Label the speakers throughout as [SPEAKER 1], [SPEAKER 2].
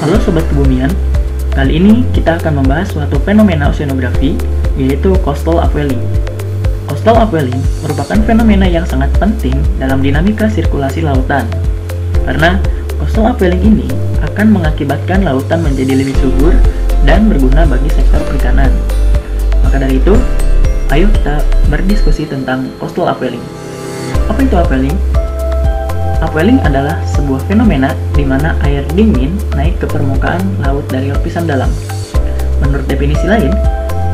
[SPEAKER 1] Halo Sobat Kebumian, kali ini kita akan membahas suatu fenomena oceanografi, yaitu coastal upwelling. Coastal upwelling merupakan fenomena yang sangat penting dalam dinamika sirkulasi lautan, karena coastal upwelling ini akan mengakibatkan lautan menjadi lebih subur dan berguna bagi sektor perikanan. Maka dari itu, ayo kita berdiskusi tentang coastal upwelling. Apa itu upwelling? Upwelling adalah sebuah fenomena di mana air dingin naik ke permukaan laut dari lapisan dalam. Menurut definisi lain,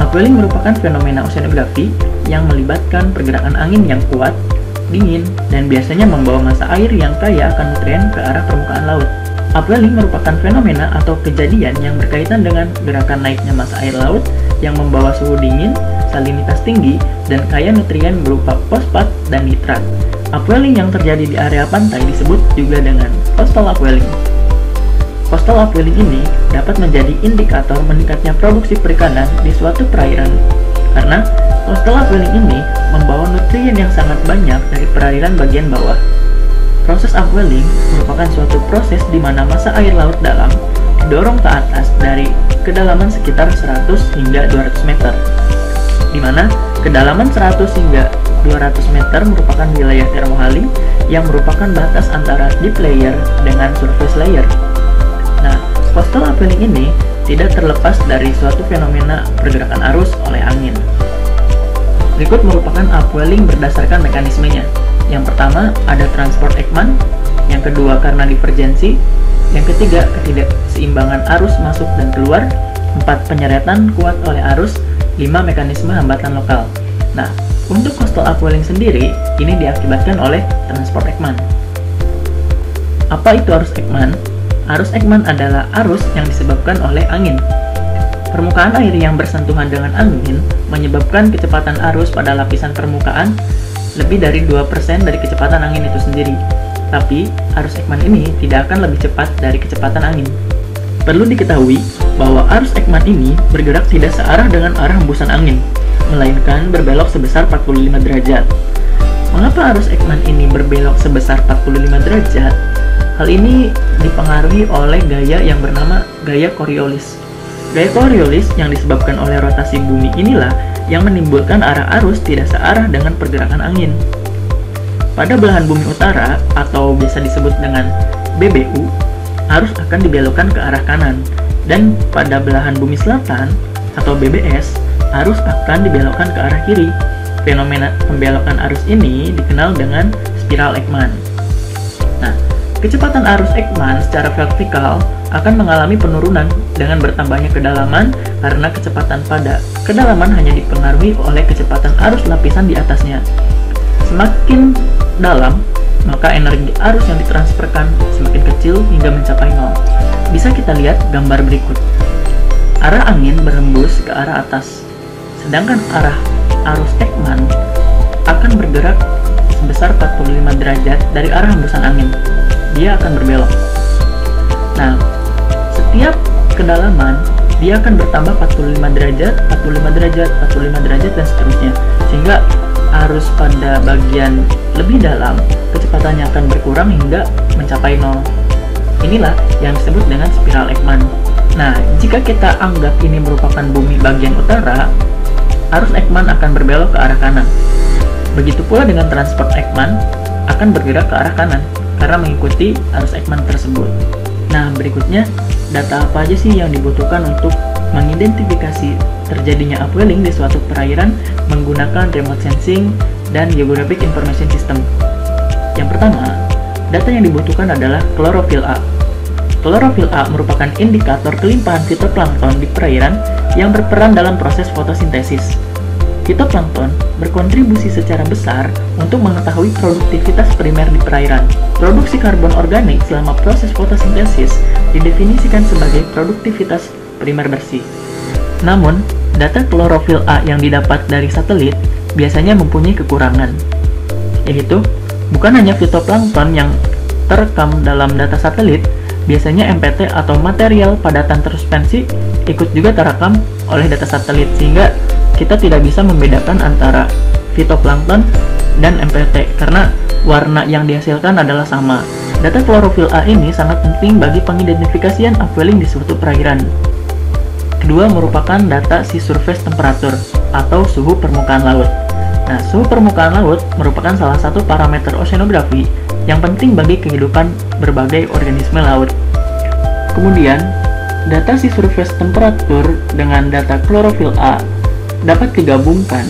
[SPEAKER 1] upwelling merupakan fenomena oceanografi yang melibatkan pergerakan angin yang kuat, dingin, dan biasanya membawa massa air yang kaya akan nutrien ke arah permukaan laut. Upwelling merupakan fenomena atau kejadian yang berkaitan dengan gerakan naiknya massa air laut yang membawa suhu dingin, salinitas tinggi, dan kaya nutrien berupa fosfat dan nitrat. Upwelling yang terjadi di area pantai disebut juga dengan coastal upwelling. Coastal upwelling ini dapat menjadi indikator meningkatnya produksi perikanan di suatu perairan, karena coastal upwelling ini membawa nutrien yang sangat banyak dari perairan bagian bawah. Proses upwelling merupakan suatu proses di mana massa air laut dalam didorong ke atas dari kedalaman sekitar 100 hingga 200 meter, di mana kedalaman 100 hingga 200 meter merupakan wilayah termohaling yang merupakan batas antara deep layer dengan surface layer. Nah, coastal upwelling ini tidak terlepas dari suatu fenomena pergerakan arus oleh angin. Berikut merupakan upwelling berdasarkan mekanismenya. Yang pertama ada transport Ekman, yang kedua karena divergensi, yang ketiga ketidakseimbangan arus masuk dan keluar, 4 penyeretan kuat oleh arus, 5 mekanisme hambatan lokal. Nah, untuk coastal upwelling sendiri, ini diakibatkan oleh transport Ekman. Apa itu arus Ekman? Arus Ekman adalah arus yang disebabkan oleh angin. Permukaan air yang bersentuhan dengan angin menyebabkan kecepatan arus pada lapisan permukaan lebih dari 2% dari kecepatan angin itu sendiri. Tapi, arus Ekman ini tidak akan lebih cepat dari kecepatan angin. Perlu diketahui bahwa arus Ekman ini bergerak tidak searah dengan arah hembusan angin, melainkan berbelok sebesar 45 derajat. Mengapa arus Ekman ini berbelok sebesar 45 derajat? Hal ini dipengaruhi oleh gaya yang bernama gaya Coriolis. Gaya Coriolis yang disebabkan oleh rotasi bumi inilah yang menimbulkan arah arus tidak searah dengan pergerakan angin. Pada belahan bumi utara, atau biasa disebut dengan BBU, arus akan dibelokkan ke arah kanan, dan pada belahan bumi selatan, atau BBS, arus akan dibelokkan ke arah kiri. Fenomena pembelokan arus ini dikenal dengan spiral Ekman. Nah, kecepatan arus Ekman secara vertikal akan mengalami penurunan dengan bertambahnya kedalaman karena kecepatan pada kedalaman hanya dipengaruhi oleh kecepatan arus lapisan di atasnya. Semakin dalam, maka energi arus yang ditransferkan semakin kecil hingga mencapai nol. Bisa kita lihat gambar berikut. Arah angin berhembus ke arah atas, sedangkan arah arus Ekman akan bergerak sebesar 45 derajat dari arah hembusan angin. Dia akan berbelok. Nah, setiap kedalaman dia akan bertambah 45 derajat, 45 derajat, 45 derajat, dan seterusnya. Sehingga arus pada bagian lebih dalam kecepatannya akan berkurang hingga mencapai nol. Inilah yang disebut dengan spiral Ekman. Nah, jika kita anggap ini merupakan bumi bagian utara, arus Ekman akan berbelok ke arah kanan. Begitu pula dengan transport Ekman akan bergerak ke arah kanan karena mengikuti arus Ekman tersebut. Nah, berikutnya, data apa aja sih yang dibutuhkan untuk mengidentifikasi terjadinya upwelling di suatu perairan menggunakan remote sensing dan geographic information system? Yang pertama, data yang dibutuhkan adalah klorofil A. Klorofil A merupakan indikator kelimpahan fitoplankton di perairan yang berperan dalam proses fotosintesis. Fitoplankton berkontribusi secara besar untuk mengetahui produktivitas primer di perairan. Produksi karbon organik selama proses fotosintesis didefinisikan sebagai produktivitas primer bersih. Namun, data klorofil A yang didapat dari satelit biasanya mempunyai kekurangan, yaitu bukan hanya fitoplankton yang terekam dalam data satelit, biasanya MPT atau material padatan tersuspensi ikut juga terekam oleh data satelit, sehingga kita tidak bisa membedakan antara fitoplankton dan MPT karena warna yang dihasilkan adalah sama. Data klorofil A ini sangat penting bagi pengidentifikasian upwelling di suatu perairan. Kedua merupakan data sea surface temperature atau suhu permukaan laut. Nah, suhu permukaan laut merupakan salah satu parameter oceanografi yang penting bagi kehidupan berbagai organisme laut. Kemudian, data sea surface temperature dengan data klorofil A dapat digabungkan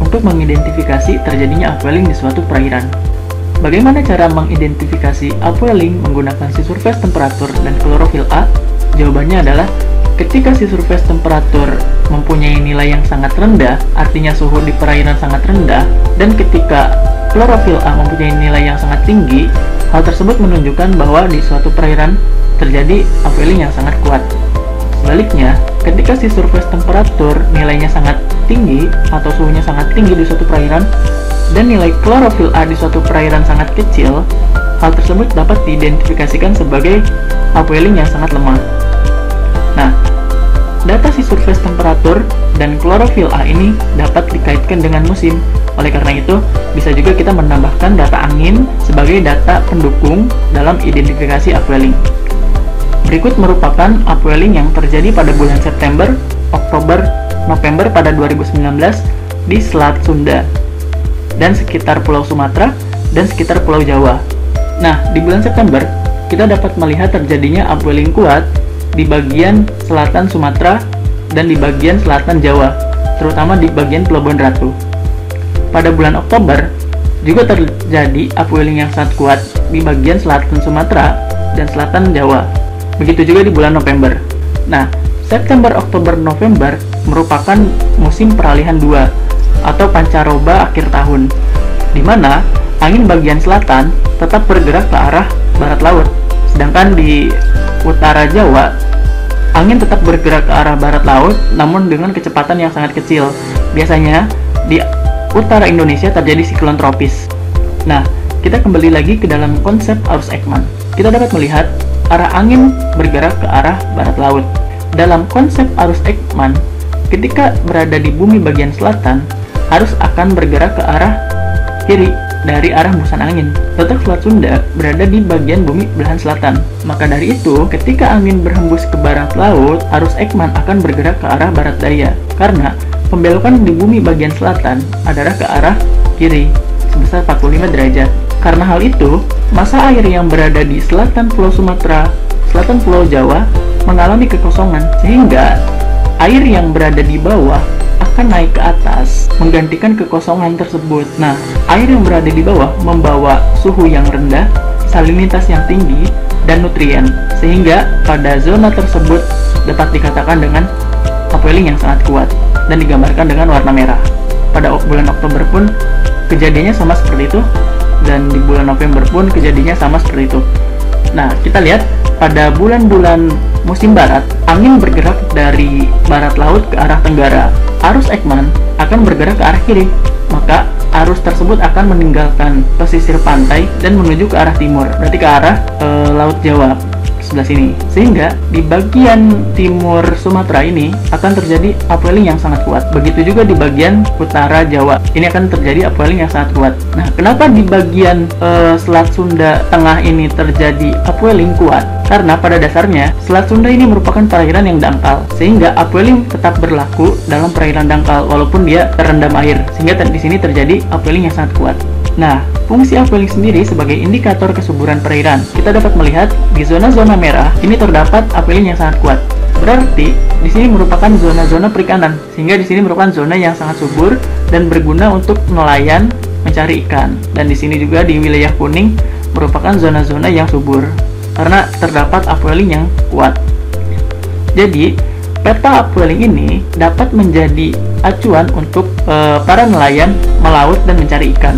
[SPEAKER 1] untuk mengidentifikasi terjadinya upwelling di suatu perairan. Bagaimana cara mengidentifikasi upwelling menggunakan sea surface temperature dan klorofil A? Jawabannya adalah ketika sea surface temperature mempunyai nilai yang sangat rendah, artinya suhu di perairan sangat rendah, dan ketika klorofil A mempunyai nilai yang sangat tinggi, hal tersebut menunjukkan bahwa di suatu perairan terjadi upwelling yang sangat kuat. Sebaliknya, ketika sea surface temperature nilainya sangat tinggi atau suhunya sangat tinggi di suatu perairan, dan nilai klorofil A di suatu perairan sangat kecil, hal tersebut dapat diidentifikasikan sebagai upwelling yang sangat lemah. Nah, data sea surface temperature dan klorofil A ini dapat dikaitkan dengan musim. Oleh karena itu, bisa juga kita menambahkan data angin sebagai data pendukung dalam identifikasi upwelling. Berikut merupakan upwelling yang terjadi pada bulan September, Oktober, November pada 2019 di Selat Sunda dan sekitar Pulau Sumatera dan sekitar Pulau Jawa. Nah, di bulan September, kita dapat melihat terjadinya upwelling kuat di bagian selatan Sumatera dan di bagian selatan Jawa, terutama di bagian Pelabuhan Ratu. Pada bulan Oktober, juga terjadi upwelling yang sangat kuat di bagian selatan Sumatera dan selatan Jawa. Begitu juga di bulan November. Nah, September, Oktober, November merupakan musim peralihan 2 atau pancaroba akhir tahun, di mana angin bagian selatan tetap bergerak ke arah barat laut, sedangkan di utara Jawa angin tetap bergerak ke arah barat laut namun dengan kecepatan yang sangat kecil. Biasanya di utara Indonesia terjadi siklon tropis. Nah, kita kembali lagi ke dalam konsep arus Ekman. Kita dapat melihat arah angin bergerak ke arah barat laut. Dalam konsep arus Ekman, ketika berada di bumi bagian selatan, arus akan bergerak ke arah kiri dari arah hembusan angin. Letak Selat Sunda berada di bagian bumi belahan selatan. Maka dari itu, ketika angin berhembus ke barat laut, arus Ekman akan bergerak ke arah barat daya. Karena pembelokan di bumi bagian selatan adalah ke arah kiri, sebesar 45 derajat. Karena hal itu, massa air yang berada di selatan Pulau Sumatera, selatan Pulau Jawa, mengalami kekosongan, sehingga air yang berada di bawah akan naik ke atas, menggantikan kekosongan tersebut. Nah, air yang berada di bawah membawa suhu yang rendah, salinitas yang tinggi, dan nutrien, sehingga pada zona tersebut dapat dikatakan dengan upwelling yang sangat kuat, dan digambarkan dengan warna merah. Pada bulan Oktober pun kejadiannya sama seperti itu, dan di bulan November pun kejadiannya sama seperti itu. Nah, kita lihat pada bulan-bulan musim barat, angin bergerak dari barat laut ke arah tenggara. Arus Ekman akan bergerak ke arah kiri, maka arus tersebut akan meninggalkan pesisir pantai dan menuju ke arah timur, berarti ke arah Laut Jawa sebelah sini. Sehingga di bagian timur Sumatera ini akan terjadi upwelling yang sangat kuat. Begitu juga di bagian utara Jawa, ini akan terjadi upwelling yang sangat kuat. Nah, kenapa di bagian Selat Sunda Tengah ini terjadi upwelling kuat? Karena pada dasarnya Selat Sunda ini merupakan perairan yang dangkal, sehingga upwelling tetap berlaku dalam perairan dangkal walaupun dia terendam air, sehingga di sini terjadi upwelling yang sangat kuat. Nah, fungsi upwelling sendiri sebagai indikator kesuburan perairan. Kita dapat melihat di zona-zona merah ini terdapat upwelling yang sangat kuat. Berarti di sini merupakan zona-zona perikanan, sehingga di sini merupakan zona yang sangat subur dan berguna untuk nelayan mencari ikan. Dan di sini juga di wilayah kuning merupakan zona-zona yang subur karena terdapat upwelling yang kuat. Jadi, peta upwelling ini dapat menjadi acuan untuk para nelayan melaut dan mencari ikan.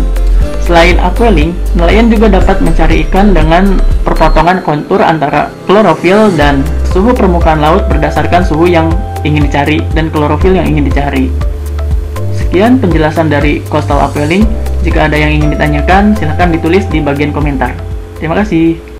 [SPEAKER 1] Selain upwelling, nelayan juga dapat mencari ikan dengan perpotongan kontur antara klorofil dan suhu permukaan laut berdasarkan suhu yang ingin dicari dan klorofil yang ingin dicari. Sekian penjelasan dari coastal upwelling. Jika ada yang ingin ditanyakan, silahkan ditulis di bagian komentar. Terima kasih.